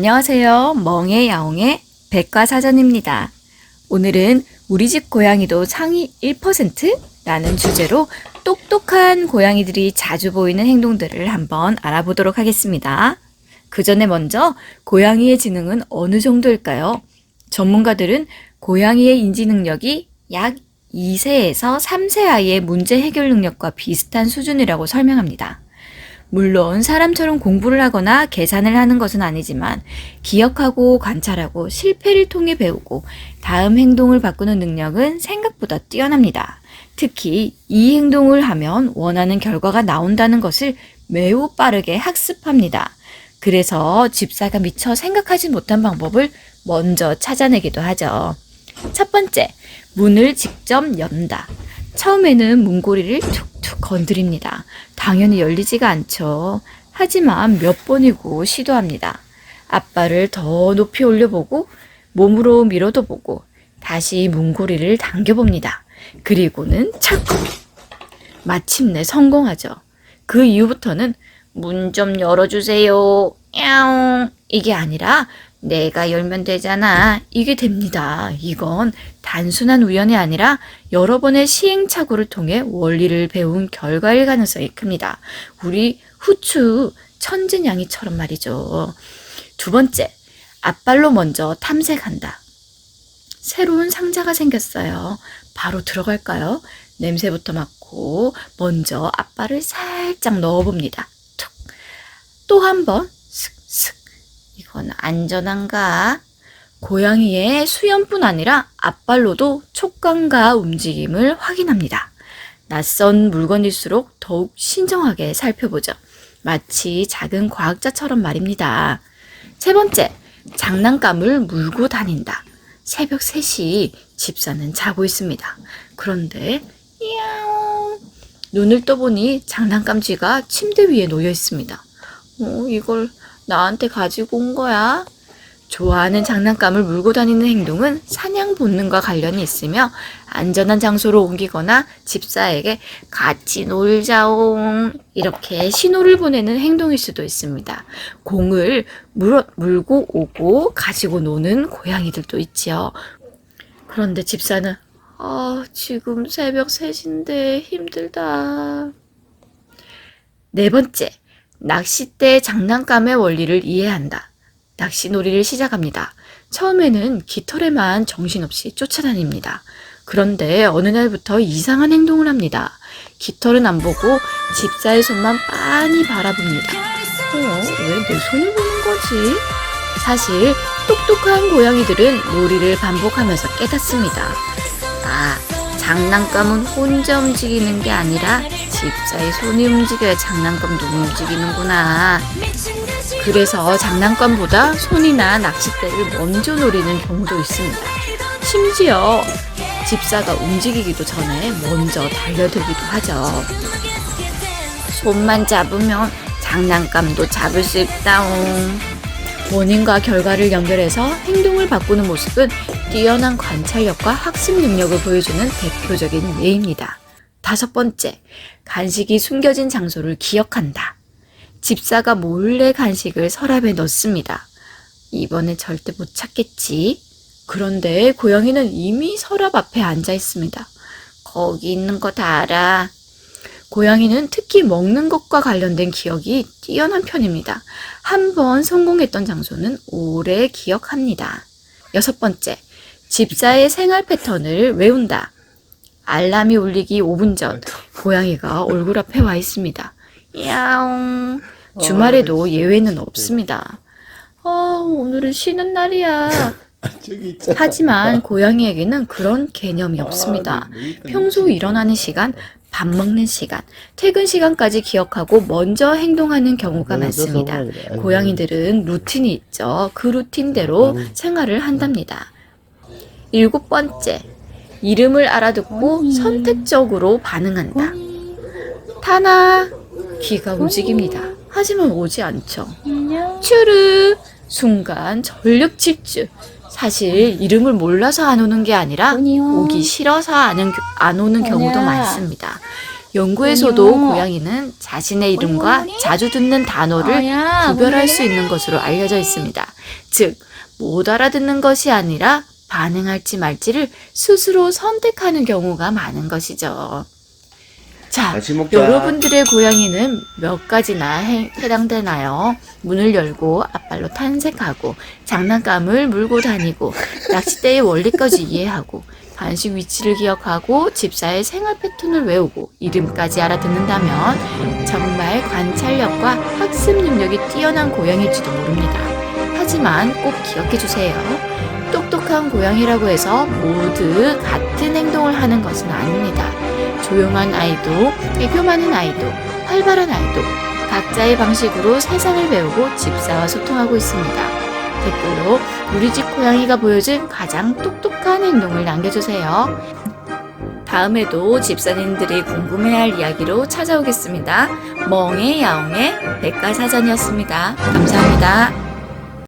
안녕하세요. 멍의 야옹의 백과사전입니다. 오늘은 우리 집 고양이도 상위 1%라는 주제로 똑똑한 고양이들이 자주 보이는 행동들을 한번 알아보도록 하겠습니다. 그 전에 먼저 고양이의 지능은 어느 정도일까요? 전문가들은 고양이의 인지 능력이 약 2세에서 3세 아이의 문제 해결 능력과 비슷한 수준이라고 설명합니다. 물론 사람처럼 공부를 하거나 계산을 하는 것은 아니지만 기억하고 관찰하고 실패를 통해 배우고 다음 행동을 바꾸는 능력은 생각보다 뛰어납니다. 특히 이 행동을 하면 원하는 결과가 나온다는 것을 매우 빠르게 학습합니다. 그래서 집사가 미처 생각하지 못한 방법을 먼저 찾아내기도 하죠. 첫 번째, 문을 직접 연다. 처음에는 문고리를 툭툭 건드립니다. 당연히 열리지가 않죠. 하지만 몇 번이고 시도합니다. 앞발을 더 높이 올려보고 몸으로 밀어도 보고 다시 문고리를 당겨봅니다. 그리고는 철컥! 마침내 성공하죠. 그 이후부터는 문 좀 열어주세요. 야옹! 이게 아니라 내가 열면 되잖아. 이게 됩니다. 이건 단순한 우연이 아니라 여러 번의 시행착오를 통해 원리를 배운 결과일 가능성이 큽니다. 우리 후추 천진양이처럼 말이죠. 두 번째, 앞발로 먼저 탐색한다. 새로운 상자가 생겼어요. 바로 들어갈까요? 냄새부터 맡고 먼저 앞발을 살짝 넣어봅니다. 툭. 또 한 번 슥슥. 이건 안전한가? 고양이의 수염뿐 아니라 앞발로도 촉감과 움직임을 확인합니다. 낯선 물건일수록 더욱 신중하게 살펴보죠. 마치 작은 과학자처럼 말입니다. 세 번째, 장난감을 물고 다닌다. 새벽 3시 집사는 자고 있습니다. 그런데 야옹, 눈을 떠보니 장난감 쥐가 침대 위에 놓여 있습니다. 이걸 나한테 가지고 온 거야? 좋아하는 장난감을 물고 다니는 행동은 사냥 본능과 관련이 있으며 안전한 장소로 옮기거나 집사에게 같이 놀자옹 이렇게 신호를 보내는 행동일 수도 있습니다. 공을 물고 오고 가지고 노는 고양이들도 있지요. 그런데 집사는 지금 새벽 3시인데 힘들다. 네 번째, 낚싯대 장난감의 원리를 이해한다. 낚시놀이를 시작합니다. 처음에는 깃털에만 정신없이 쫓아다닙니다. 그런데 어느 날부터 이상한 행동을 합니다. 깃털은 안 보고 집사의 손만 빤히 바라봅니다. 왜 내 손을 보는 거지? 사실 똑똑한 고양이들은 놀이를 반복하면서 깨닫습니다. 장난감은 혼자 움직이는 게 아니라 집사의 손이 움직여야 장난감도 움직이는구나. 그래서 장난감보다 손이나 낚싯대를 먼저 노리는 경우도 있습니다. 심지어 집사가 움직이기도 전에 먼저 달려들기도 하죠. 손만 잡으면 장난감도 잡을 수 있다옹. 원인과 결과를 연결해서 행동을 바꾸는 모습은 뛰어난 관찰력과 학습 능력을 보여주는 대표적인 예입니다. 다섯 번째, 간식이 숨겨진 장소를 기억한다. 집사가 몰래 간식을 서랍에 넣습니다. 이번엔 절대 못 찾겠지. 그런데 고양이는 이미 서랍 앞에 앉아 있습니다. 거기 있는 거 다 알아. 고양이는 특히 먹는 것과 관련된 기억이 뛰어난 편입니다. 한 번 성공했던 장소는 오래 기억합니다. 여섯 번째, 집사의 생활 패턴을 외운다. 알람이 울리기 5분 전, 고양이가 얼굴 앞에 와 있습니다. 야옹. 주말에도 예외는 없습니다. 오늘은 쉬는 날이야. 하지만 고양이에게는 그런 개념이 없습니다. 평소 일어나는 시간, 밥 먹는 시간, 퇴근 시간까지 기억하고 먼저 행동하는 경우가 많습니다. 고양이들은 루틴이 있죠. 그 루틴대로 생활을 한답니다. 일곱 번째, 이름을 알아듣고 선택적으로 반응한다. 타나, 귀가 움직입니다. 하지만 오지 않죠. 추르, 순간 전력 질주. 사실 이름을 몰라서 안 오는 게 아니라 오기 싫어서 안 오는 경우도 많습니다. 연구에서도 어머니요. 고양이는 자신의 이름과 어머니? 자주 듣는 단어를 아야, 구별할 어머니. 수 있는 것으로 알려져 있습니다. 즉, 못 알아듣는 것이 아니라 반응할지 말지를 스스로 선택하는 경우가 많은 것이죠. 자, 같이 먹자. 여러분들의 고양이는 몇 가지나 해당되나요? 문을 열고 앞발로 탐색하고 장난감을 물고 다니고 낚싯대의 원리까지 이해하고 간식 위치를 기억하고 집사의 생활 패턴을 외우고 이름까지 알아듣는다면 정말 관찰력과 학습 능력이 뛰어난 고양이일지도 모릅니다. 하지만 꼭 기억해 주세요. 똑똑한 고양이라고 해서 모두 같은 행동을 하는 것은 아닙니다. 조용한 아이도, 애교 많은 아이도, 활발한 아이도 각자의 방식으로 세상을 배우고 집사와 소통하고 있습니다. 댓글로 우리 집 고양이가 보여준 가장 똑똑한 행동을 남겨주세요. 다음에도 집사님들이 궁금해할 이야기로 찾아오겠습니다. 멍의 야옹의 백과사전이었습니다. 감사합니다.